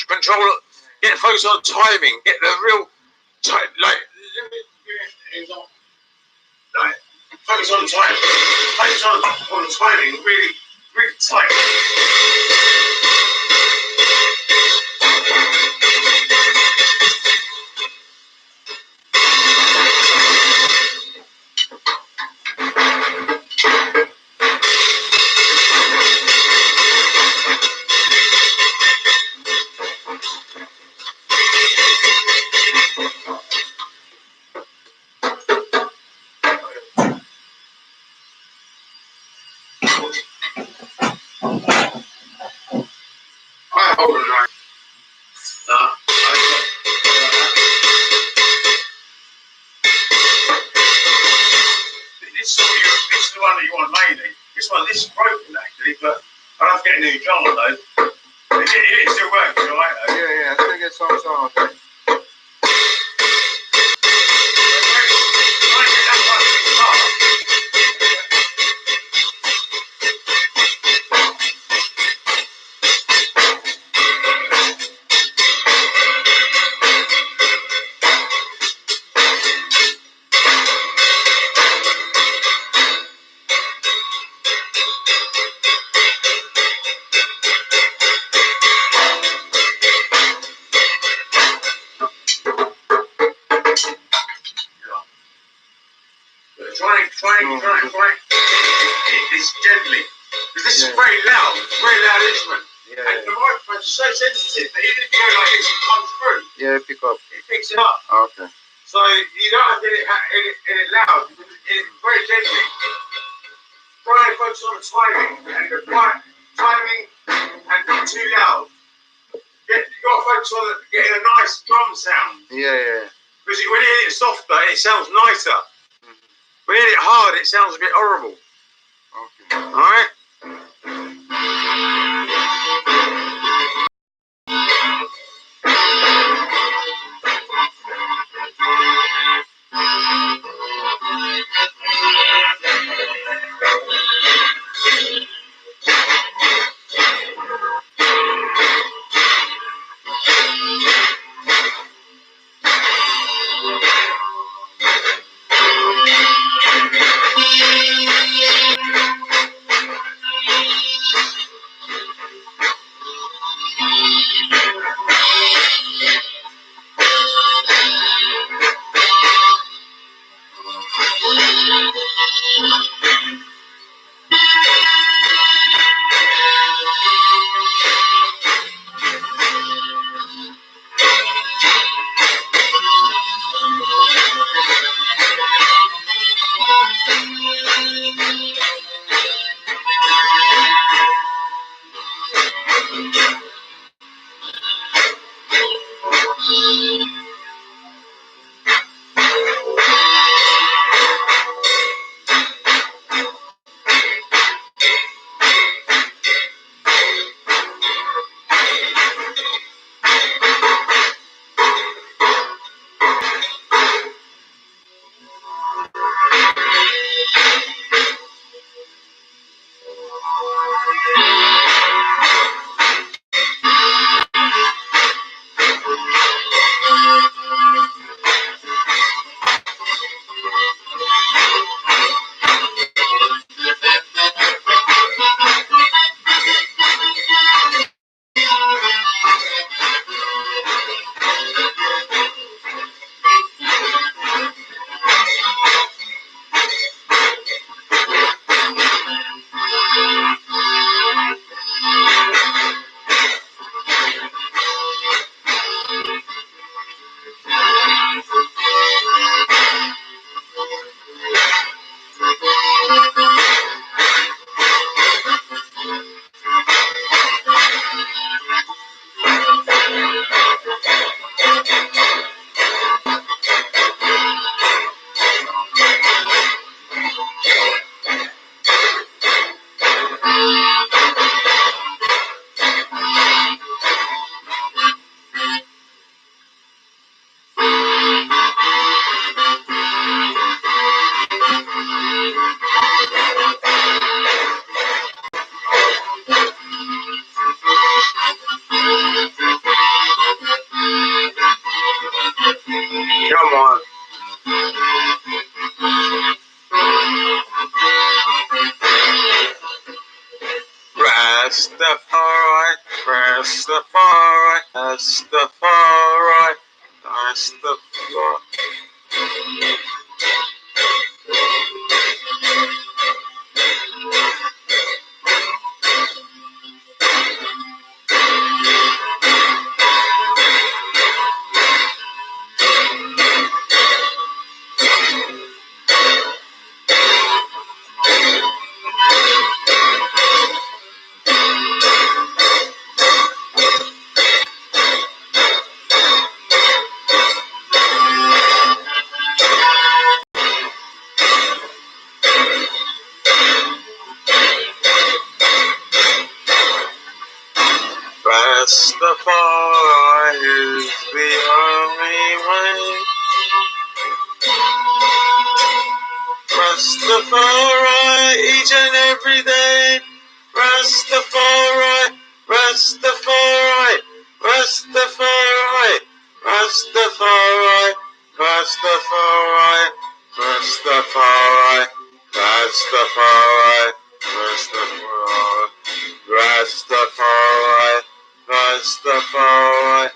Control it. Get focus on timing. Get the real time. Like focus on time. Focus on the timing. Really, really tight. This is the one that you want mainly. This is broken actually, but I'll have to get a new jar though. It still works, alright? Yeah, I think it's some song, okay. Try this gently. Because this is very loud instrument. Yeah. And the microphone's so sensitive that even if you go like this, it comes through. Yeah, pick up. It picks it up. Okay. So you don't have to hit it loud. It's very gently. Try and focus on the timing and the timing and not too loud. You've got to focus on getting a nice drum sound. Yeah. Because when you hit it softer, it sounds nicer. When you hit it hard, it sounds a bit horrible. Okay. Alright? Come on. Rastafari, Rastafari, Rastafari, Rastafari. Rastafari is the only way. Rastafari each and every day. Rastafari, Rastafari, Rastafari, Rastafari, Rastafari, Rastafari, Rastafari, Rastafari, Rastafari, Rastafari.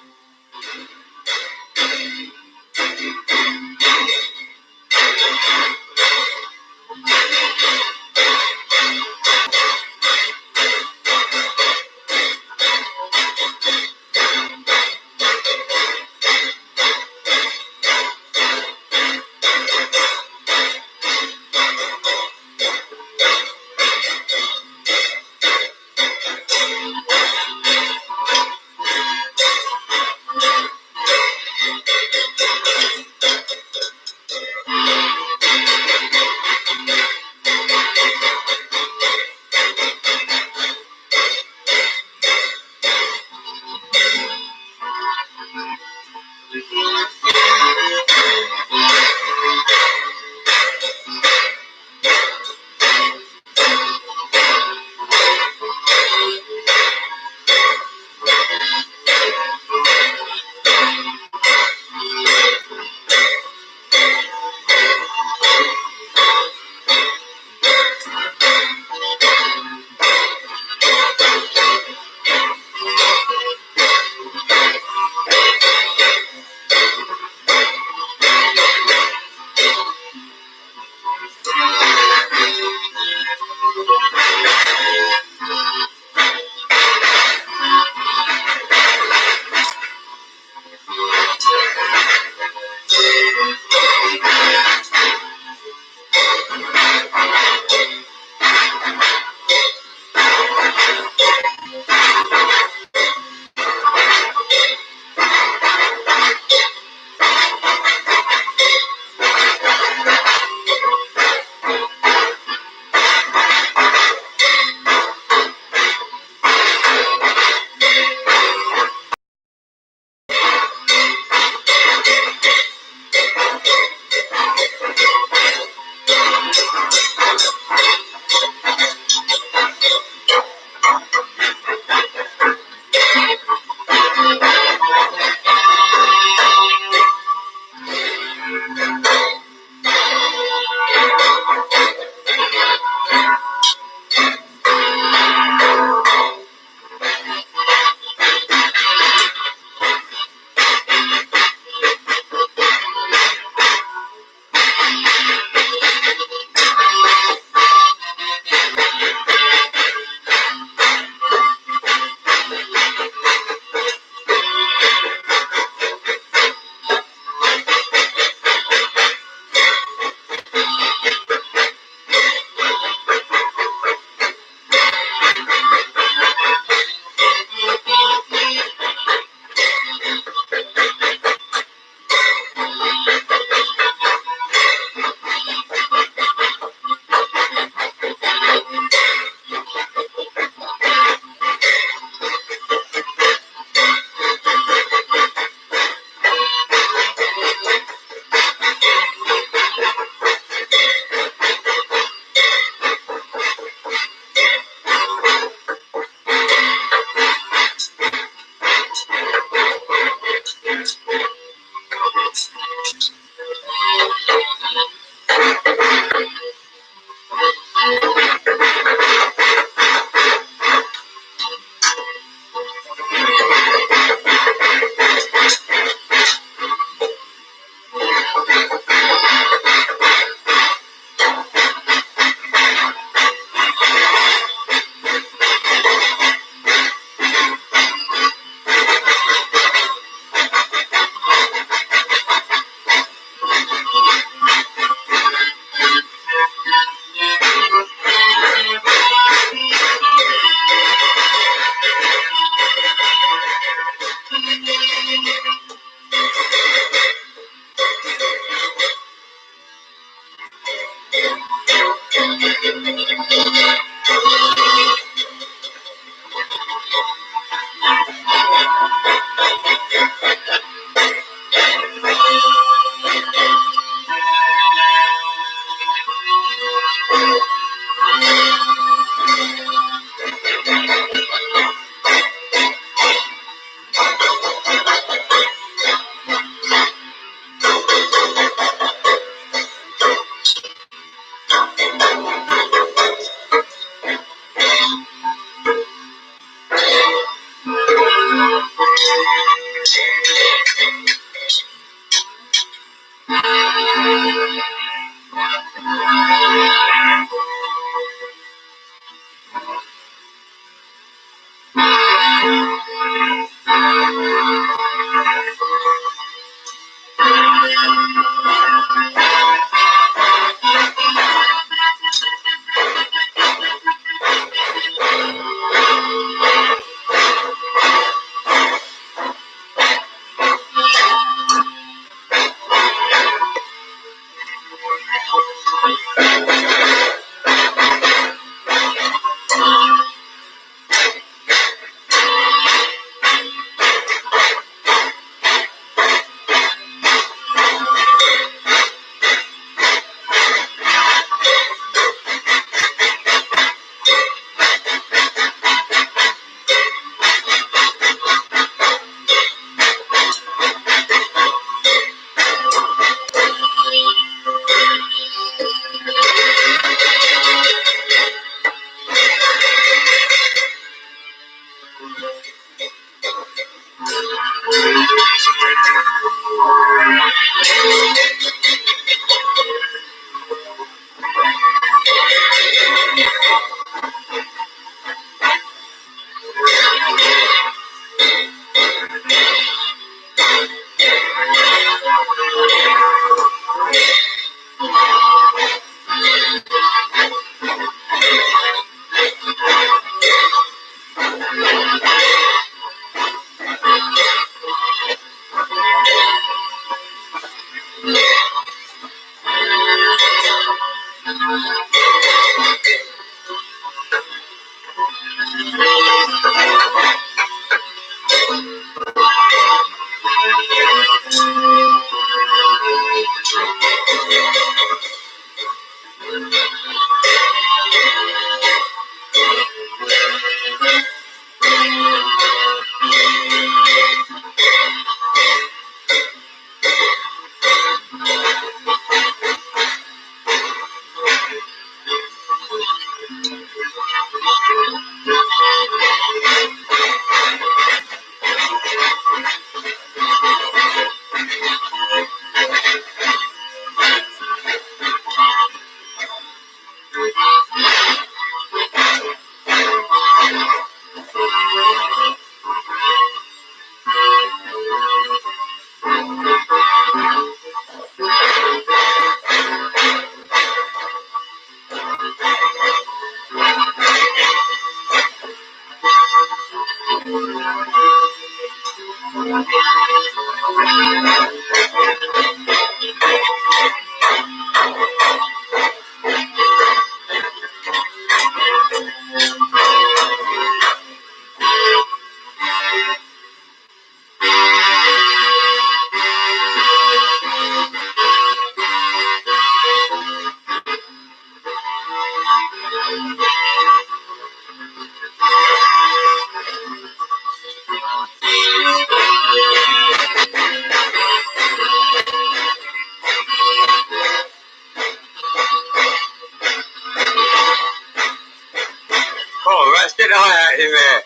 Oh, let's get the hi-hat in there.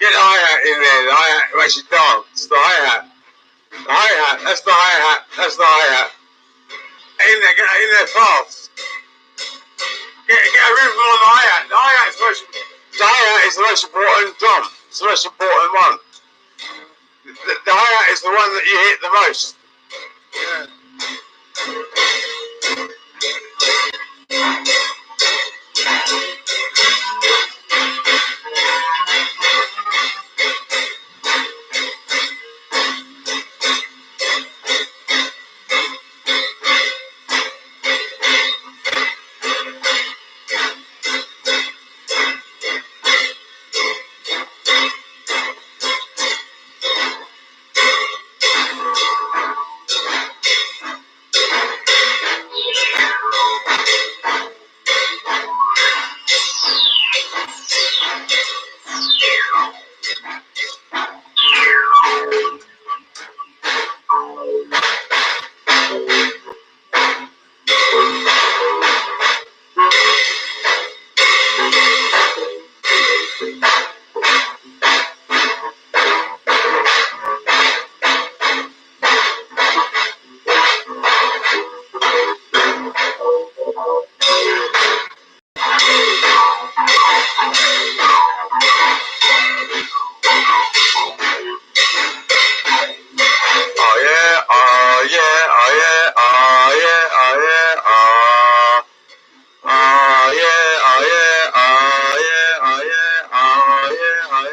Get the hi-hat in there. The hi-hat makes you dance. The hi-hat. The hi-hat. That's the hi-hat. That's the hi-hat. In there. Get in there fast. Get a rhythm on the hi-hat. The hi-hat is the most important drum. It's the most important one. The hi-hat is the one that you hit the most. Yeah. Try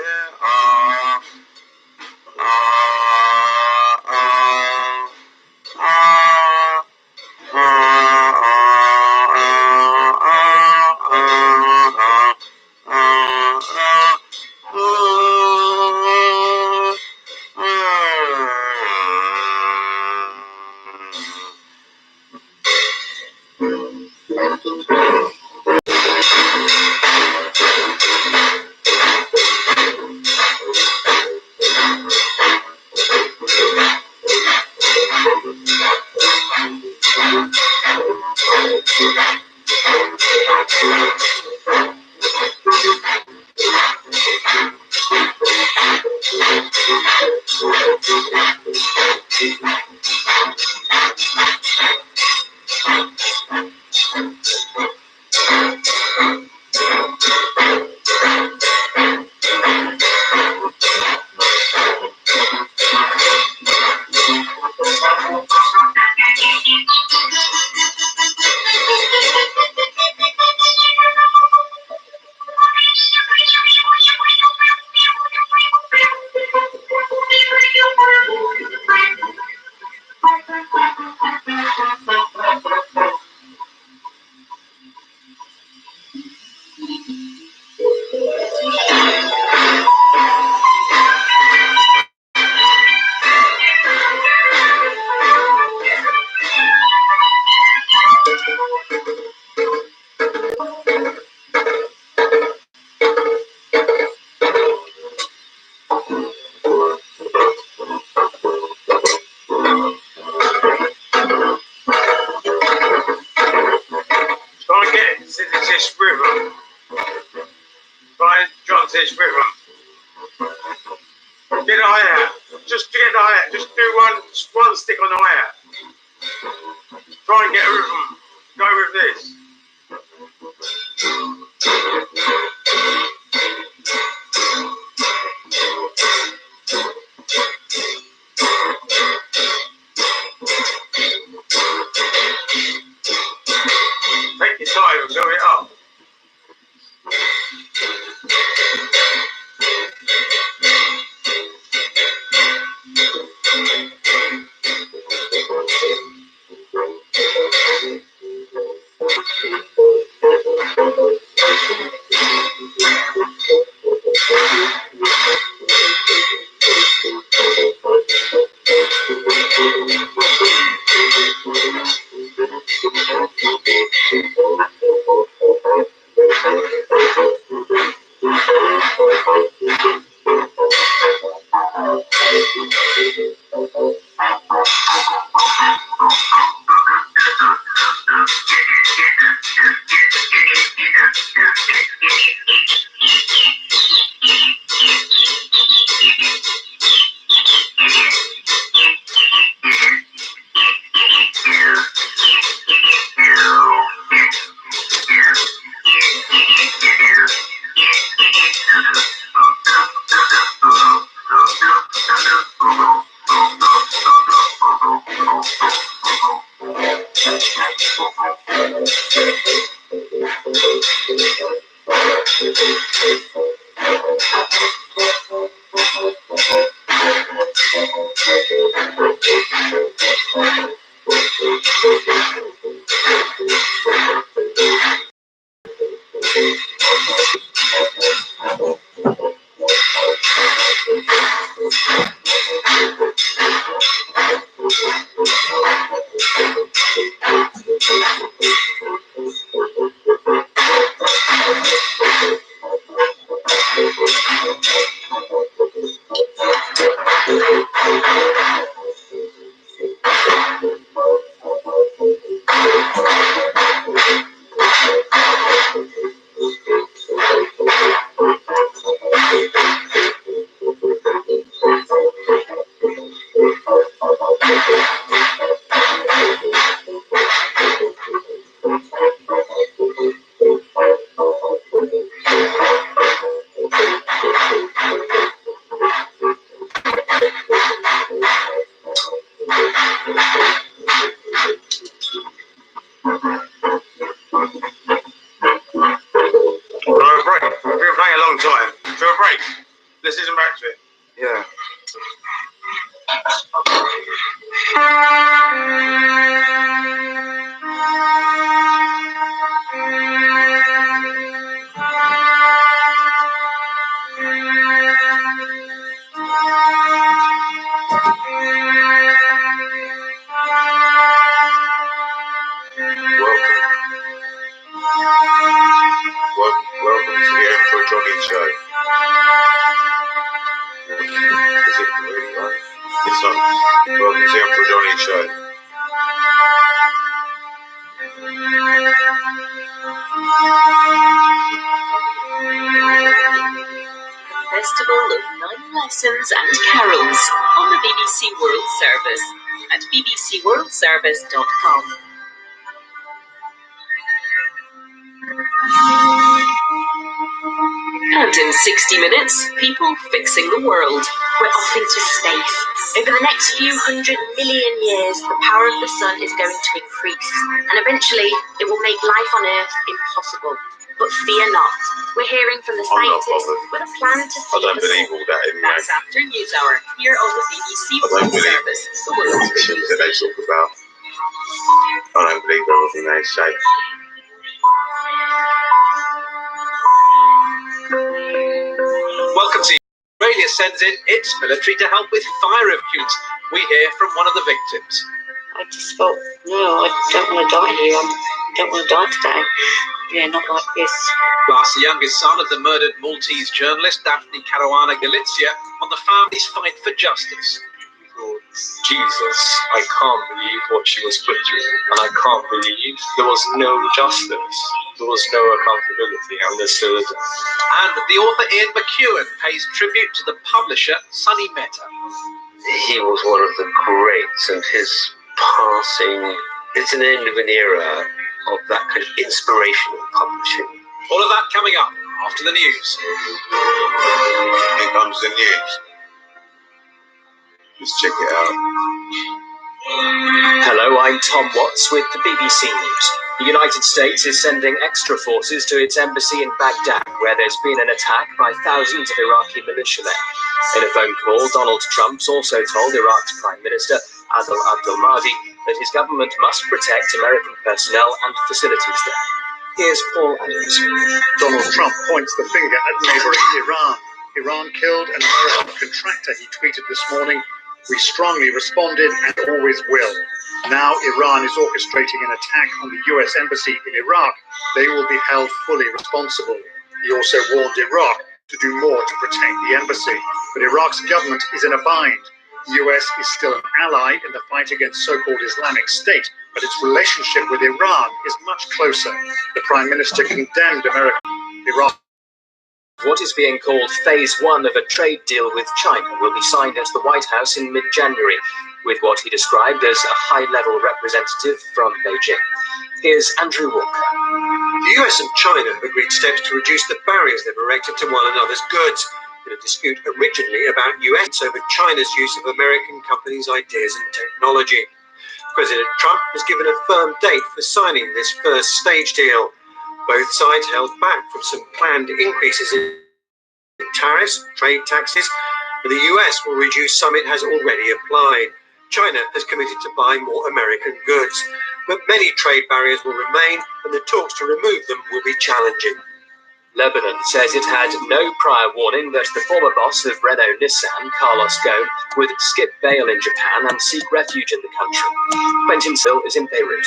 and get to this river. Try and jump to this river. Get the eye out. Just get the eye out. Just do one stick on the eye out. Try and get a rhythm. Go with this. Take your time and build it up. Let's listen back to it. Yeah. Welcome to the Emperor Johnny Show. Is it really on? It's on. Welcome to the Emperor Johnny Show. Festival of 9 Lessons and Carols on the BBC World Service at bbcworldservice.com. And in 60 minutes, people fixing the world. We're off into space. Over the next few 100 million years, the power of the sun is going to increase, and eventually it will make life on Earth impossible. But fear not. We're hearing from the scientists with a plan to I feed don't us believe all. all that anyway. That's after News Hour here on the BBC I don't World believe Service. The all world's the shit biggest that they talk about. I don't believe everything they say. Welcome to Australia sends in its military to help with fire rescues. We hear from one of the victims. I just thought, no, I don't want to die here. I don't want to die today. Yeah, not like this. Plus, the youngest son of the murdered Maltese journalist Daphne Caruana Galizia on the family's fight for justice. Jesus, I can't believe what she was put through, and I can't believe there was no justice, there was no accountability, and there still isn't. And the author Ian McEwan pays tribute to the publisher Sunny Mehta. He was one of the greats, and his passing, it's an end of an era of that kind of inspirational publishing. All of that coming up after the news. Here comes the news. Let's check it out. Hello, I'm Tom Watts with the BBC News. The United States is sending extra forces to its embassy in Baghdad, where there's been an attack by thousands of Iraqi militiamen. In a phone call, Donald Trump's also told Iraq's Prime Minister, Adel Abdel-Mahdi, that his government must protect American personnel and facilities there. Here's Paul Adams. Donald Trump points the finger at neighboring Iran. Iran killed an American contractor, he tweeted this morning. We strongly responded and always will. Now Iran is orchestrating an attack on the US embassy in Iraq. They will be held fully responsible. He also warned Iraq to do more to protect the embassy. But Iraq's government is in a bind. The US is still an ally in the fight against so-called Islamic State, but its relationship with Iran is much closer. The Prime Minister condemned Iran. What is being called Phase 1 of a trade deal with China will be signed at the White House in mid-January, with what he described as a high-level representative from Beijing. Here's Andrew Walker. The US and China have agreed steps to reduce the barriers they've erected to one another's goods, in a dispute originally about US over China's use of American companies' ideas and technology. President Trump has given a firm date for signing this first stage deal. Both sides held back from some planned increases in tariffs, trade taxes, but the US will reduce some it has already applied. China has committed to buy more American goods, but many trade barriers will remain, and the talks to remove them will be challenging. Lebanon says it had no prior warning that the former boss of Renault Nissan, Carlos Ghosn, would skip bail in Japan and seek refuge in the country. Quentin Sill is in Beirut.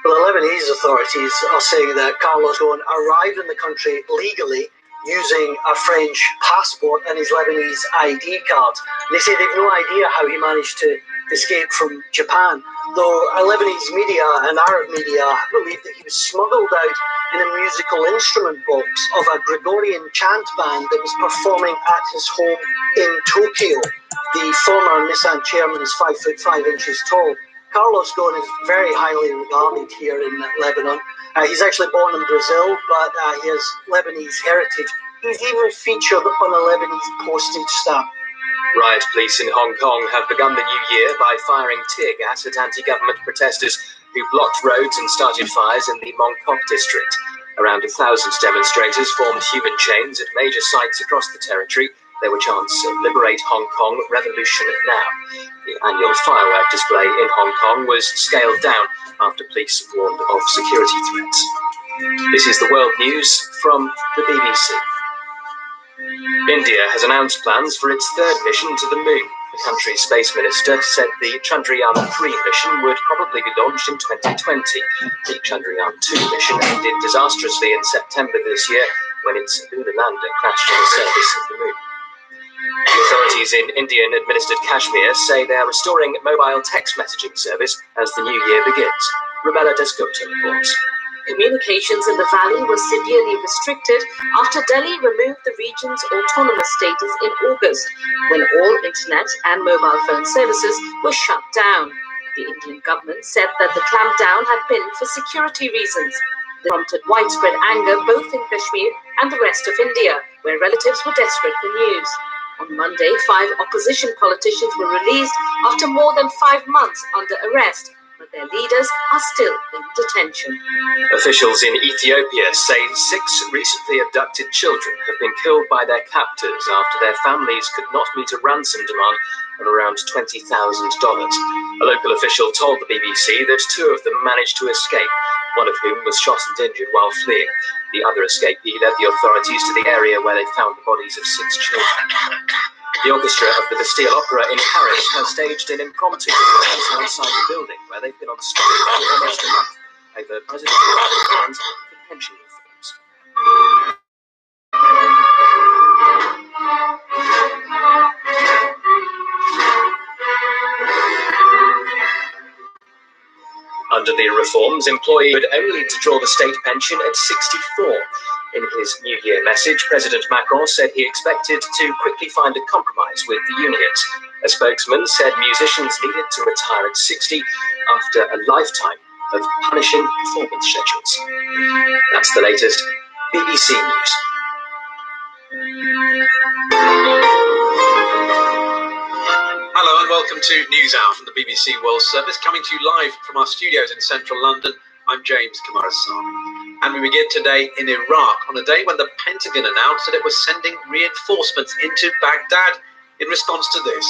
Well, the Lebanese authorities are saying that Carlos Ghosn arrived in the country legally using a French passport and his Lebanese ID card. They say they've no idea how he managed to escape from Japan, though Lebanese media and Arab media believe that he was smuggled out in a musical instrument box of a Gregorian chant band that was performing at his home in Tokyo. The former Nissan chairman is 5'5" tall. Carlos Ghosn is very highly regarded here in Lebanon. He's actually born in Brazil, but he has Lebanese heritage. He's even featured on a Lebanese postage stamp. Riot police in Hong Kong have begun the new year by firing tear gas at anti-government protesters who blocked roads and started fires in the Mong Kok district. Around 1,000 demonstrators formed human chains at major sites across the territory, They were chants of Liberate Hong Kong, Revolution Now. The annual firework display in Hong Kong was scaled down after police warned of security threats. This is the world news from the BBC. India has announced plans for its third mission to the moon. The country's space minister said the Chandrayaan-3 mission would probably be launched in 2020. The Chandrayaan-2 mission ended disastrously in September this year when its lunar lander crashed on the surface of the moon. The authorities in Indian-administered Kashmir say they are restoring mobile text messaging service as the new year begins. Rubella Desgupta reports. Communications in the valley were severely restricted after Delhi removed the region's autonomous status in August, when all internet and mobile phone services were shut down. The Indian government said that the clampdown had been for security reasons. This prompted widespread anger both in Kashmir and the rest of India, where relatives were desperate for news. On Monday, 5 opposition politicians were released after more than 5 months under arrest, but their leaders are still in detention. Officials in Ethiopia say 6 recently abducted children have been killed by their captors after their families could not meet a ransom demand of around $20,000. A local official told the BBC that 2 of them managed to escape, one of whom was shot and injured while fleeing. The other escapee led the authorities to the area where they found the bodies of 6 children. The orchestra of the Bastille Opera in Paris has staged an impromptu performance outside the building where they've been on strike for almost a month over presidential demands for pension reforms. Under the reforms, employees would only draw the state pension at 64. In his New Year message, President Macron said he expected to quickly find a compromise with the unions. A spokesman said musicians needed to retire at 60 after a lifetime of punishing performance schedules. That's the latest BBC News. Hello and welcome to News Hour from the BBC World Service, coming to you live from our studios in central London. I'm James Kamarasamy. And we begin today in Iraq on a day when the Pentagon announced that it was sending reinforcements into Baghdad in response to this.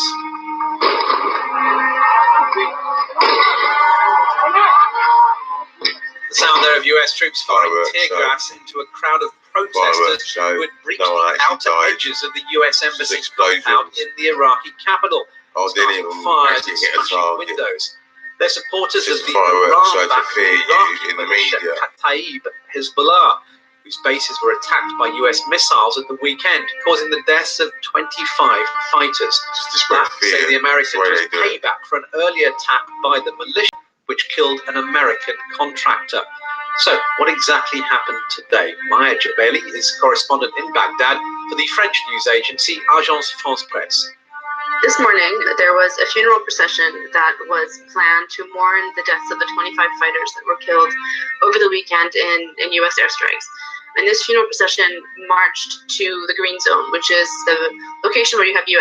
The sound there of US troops firing tear gas into a crowd of protesters who had breached the outer edges of the US Embassy's compound in the Iraqi capital, starting fires and smashing windows. They're supporters of the Iran-backed militia Kataib Hezbollah, whose bases were attacked by US missiles at the weekend, causing the deaths of 25 fighters. That, say the Americans, was payback for an earlier attack by the militia, which killed an American contractor. So, what exactly happened today? Maya Jabeli is correspondent in Baghdad for the French news agency Agence France-Presse. This morning, there was a funeral procession that was planned to mourn the deaths of the 25 fighters that were killed over the weekend in U.S. airstrikes. And this funeral procession marched to the Green Zone, which is the location where you have the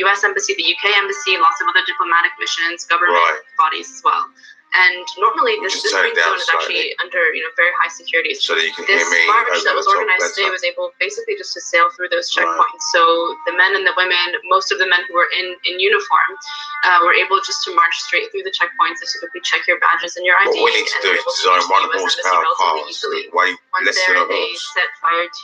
U.S. Embassy, the UK Embassy, lots of other diplomatic missions, government bodies as well. And normally this Green Zone is actually under very high security. So that you can this hear me march that was organized today was able basically just to sail through those checkpoints. So the men and the women, most of the men who were in uniform, were able just to march straight through the checkpoints and typically check your badges and your ID. What we need to do is design 1 horsepower cars that weigh less than a horse.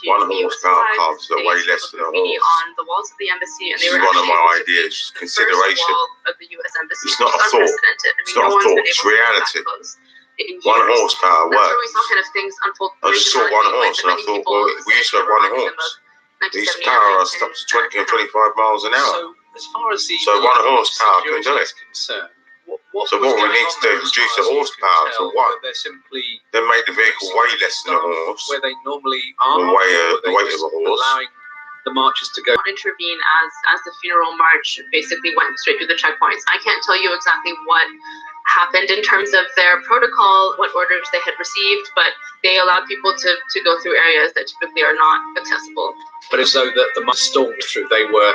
1 horsepower cars that weigh less than a horse. On the walls of the embassy, and this is one of my ideas. Consideration. Of the US Embassy. It's not a thought. It's not a thought. It's reality. 1 horsepower works. That's where we saw kind of things unfold. I just saw 1 horse and I thought, well, we used to have 1 horse. We used to power us up to 20 or 25 miles an hour. So, as far as the 1 horsepower can do it. Concerned, so what we need to do is reduce the horsepower to 1. Then make the vehicle weigh less than a horse. Where they normally are. The weight of a horse. Allowing the marchers to go. Intervene as the funeral march basically went straight through the checkpoints. I can't tell you exactly what happened in terms of their protocol, what orders they had received, but they allowed people to go through areas that typically are not accessible. But as though the march stormed through, they were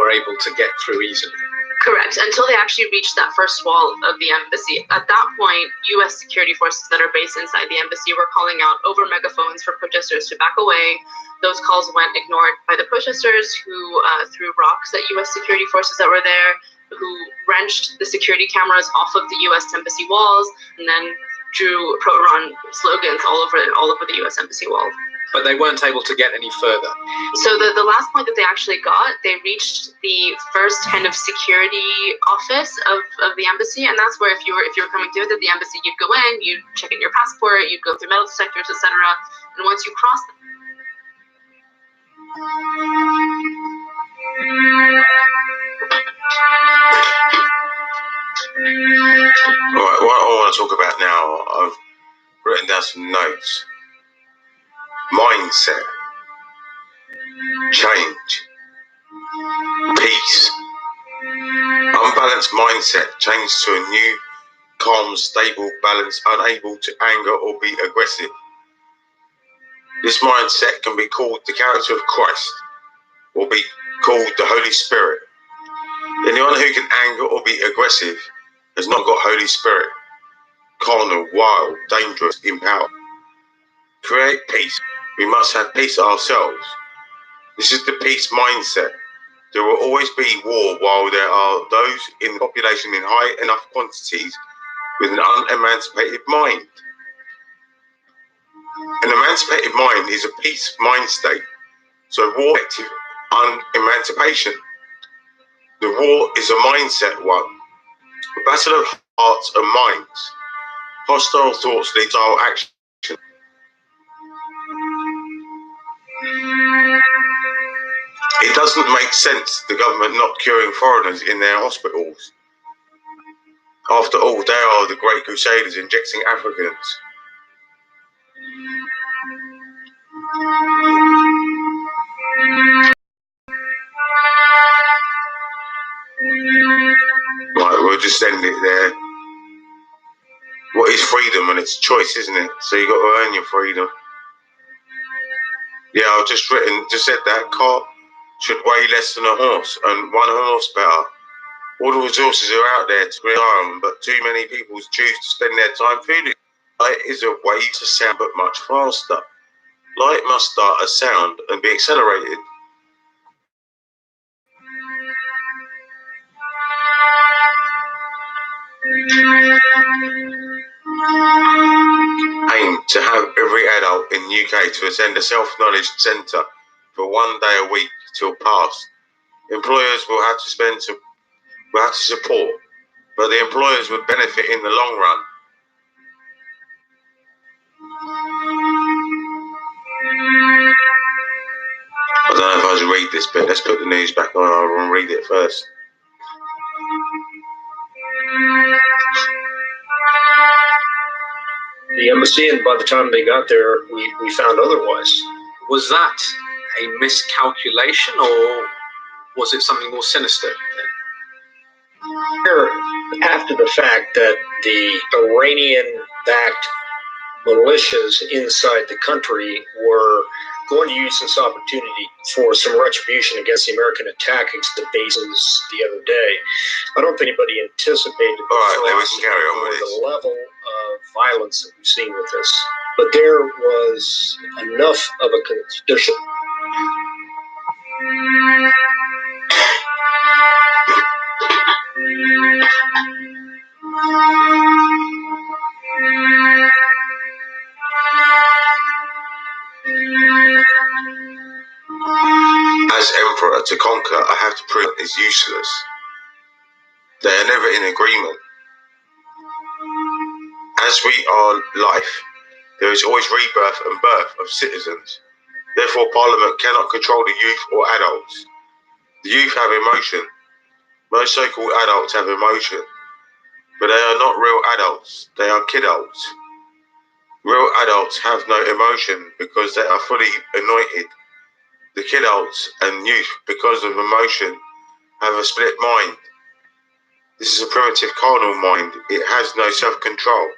able to get through easily. Correct, until they actually reached that first wall of the embassy. At that point, U.S. security forces that are based inside the embassy were calling out over megaphones for protesters to back away. Those calls went ignored by the protesters, who threw rocks at U.S. security forces that were there, who wrenched the security cameras off of the U.S. embassy walls, and then drew pro-Iran slogans all over the U.S. embassy wall. But they weren't able to get any further. So the last point that they actually got, they reached the first kind of security office of the embassy, and that's where if you were coming to visit the embassy, you'd go in, you'd check in your passport, you'd go through metal detectors, etc. And once you cross Right, what I want to talk about now, I've written down some notes. Mindset, change, peace, unbalanced mindset, change to a new, calm, stable, balanced, unable to anger or be aggressive. This mindset can be called the character of Christ, or be called the Holy Spirit. Anyone who can anger or be aggressive has not got Holy Spirit. Carnal, wild, dangerous, empowered. Create peace. We must have peace ourselves. This is the peace mindset. There will always be war while there are those in the population in high enough quantities with an unemancipated mind. An emancipated mind is a peace mind state. So war is emancipation. The war is a mindset one. A battle of hearts and minds. Hostile thoughts lead to our action. It doesn't make sense the government not curing foreigners in their hospitals. After all, they are the great crusaders injecting Africans. Right, we'll just end it there. What is freedom? And it's choice, isn't it? So you got to earn your freedom. Yeah, I've just said that car should weigh less than a horse and 1 horsepower. All the resources are out there to rely on, but too many people choose to spend their time feeling. Light is a way to sound, but much faster. Light must start as sound and be accelerated. Aim to have every adult in the UK to attend a self-knowledge centre for 1 day a week till past. Employers will have to support, but the employers would benefit in the long run. I don't know if I should read this bit. Let's put the news back on. I want to read it first. The embassy, and by the time they got there, we found otherwise. Was that a miscalculation, or was it something more sinister? After the fact that the Iranian-backed militias inside the country were going to use this opportunity for some retribution against the American attack against the bases the other day. I don't think anybody anticipated the level of violence that we've seen with this. But there was enough of a condition. As emperor, to conquer, I have to prove is useless. They are never in agreement. As we are life, there is always rebirth and birth of citizens. Therefore, Parliament cannot control the youth or adults. The youth have emotion. Most so-called adults have emotion, but they are not real adults. They are kidults. Real adults have no emotion because they are fully anointed. The kidults and youth, because of emotion, have a split mind. This is a primitive carnal mind. It has no self-control.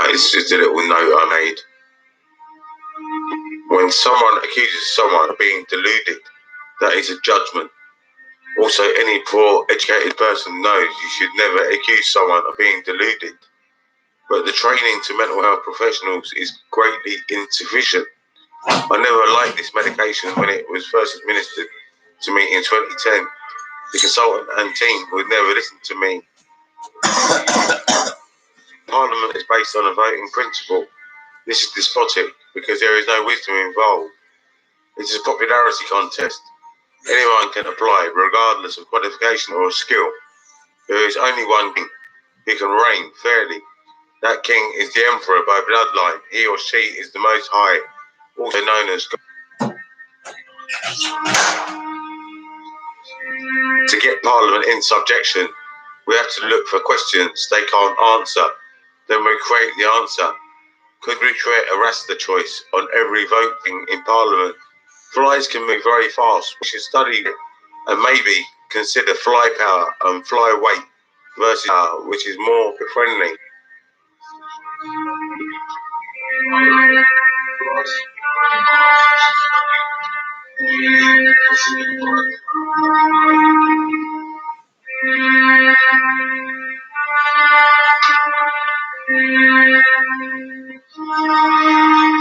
It's just a little note I made. When someone accuses someone of being deluded, that is a judgment. Also, any poor educated person knows you should never accuse someone of being deluded. But the training to mental health professionals is greatly insufficient. I never liked this medication when it was first administered to me in 2010. The consultant and team would never listen to me. Parliament is based on a voting principle. This is despotic because there is no wisdom involved. It is a popularity contest. Anyone can apply regardless of qualification or skill. There is only one king who can reign fairly. That king is the emperor by bloodline. He or she is the Most High, also known as God. To get Parliament in subjection, we have to look for questions they can't answer. Then we create the answer. Could we create a raster choice on every voting in Parliament? Flies can move very fast. We should study it and maybe consider fly power and fly weight versus power, which is more friendly.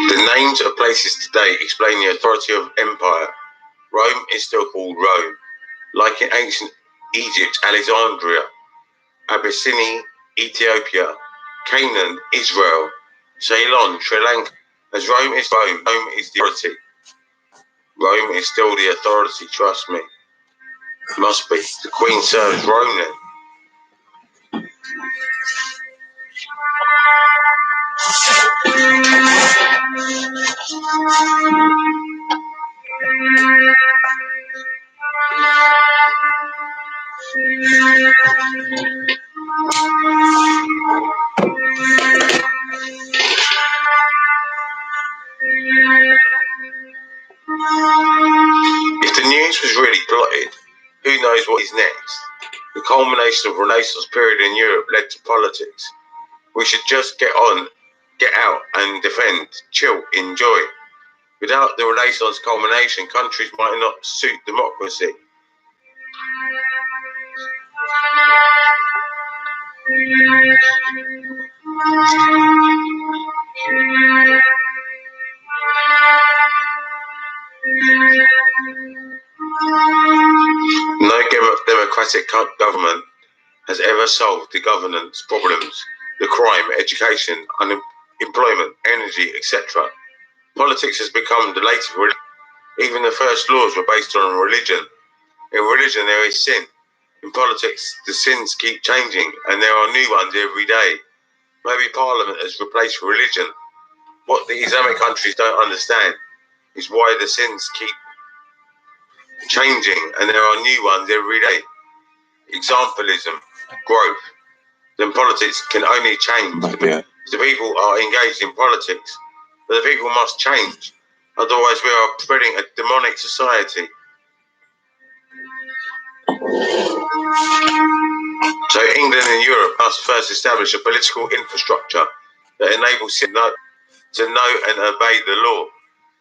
The names of places today explain the authority of empire. Rome is still called Rome. Like in ancient Egypt, Alexandria, Abyssinia, Ethiopia, Canaan, Israel, Ceylon, Sri Lanka. As Rome is Rome, Rome is the authority. Rome is still the authority, trust me. Must be. The Queen serves Rome then. If the news was really plotted, who knows what is next? The culmination of the Renaissance period in Europe led to politics. We should just get on, get out and defend, chill, enjoy. Without the Renaissance culmination, countries might not suit democracy. No democratic government has ever solved the governance problems, the crime, education, unemployment, energy, etc. Politics has become the latest religion. Even the first laws were based on religion. In religion there is sin. In politics the sins keep changing and there are new ones every day. Maybe Parliament has replaced religion. What the Islamic countries don't understand is why the sins keep changing and there are new ones every day. Examplism, growth. Then politics can only change. The people are engaged in politics. But the people must change. Otherwise we are spreading a demonic society. So England and Europe must first establish a political infrastructure that enables citizens to know and obey the law.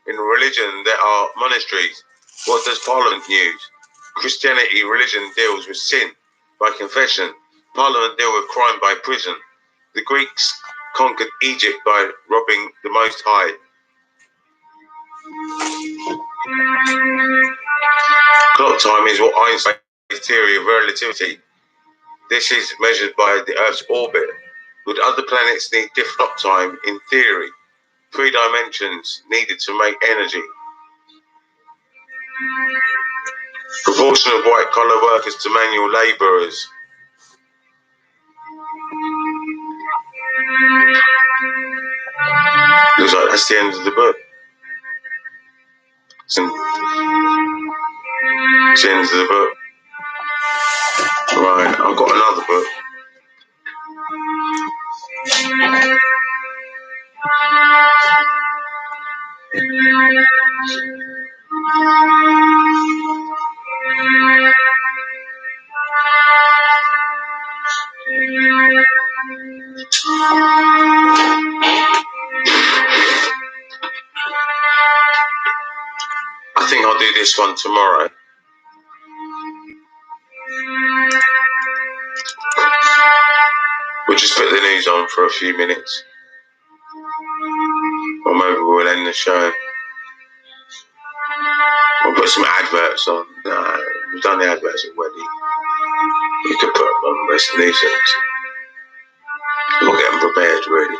In religion there are monasteries. What does Parliament use? Christianity religion deals with sin by confession. Parliament deal with crime by prison. The Greeks conquered Egypt by robbing the Most High. Clock time is what Einstein's theory of relativity. This is measured by the Earth's orbit. Would other planets need different clock time? In theory, 3 dimensions needed to make energy. Proportion of white-collar workers to manual labourers. Looks like that's the end of the book. It's the end of the book. Right, I've got another book. do this one tomorrow. We'll just put the news on for a few minutes. Or maybe we'll end the show. We'll put some adverts on. No, we've done the adverts already. You could put them on Rest Nuisance. We'll get them prepared, ready.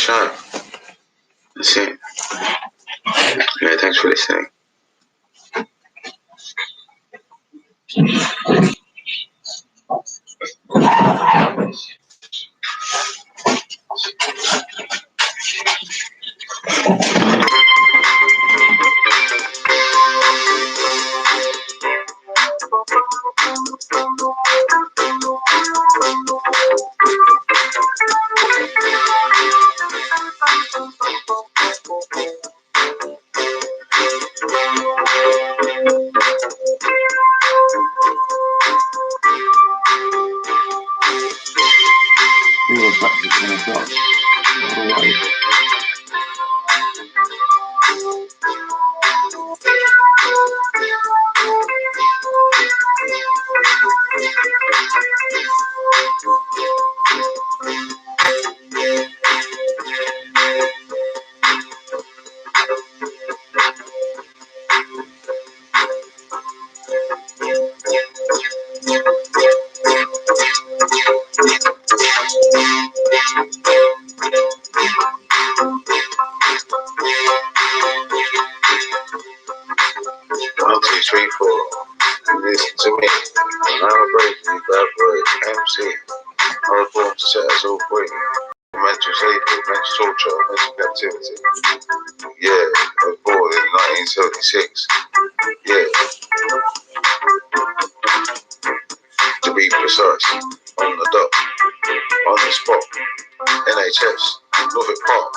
show. That's it. Yeah, thanks for listening. Listen to me. When I'm breaking that word, MC. I was born to set us all free. Mental slavery, mental torture, mental captivity. Yeah, I was born in 1976. Yeah. To be precise, on the dot, on the spot. NHS, Norfolk Park.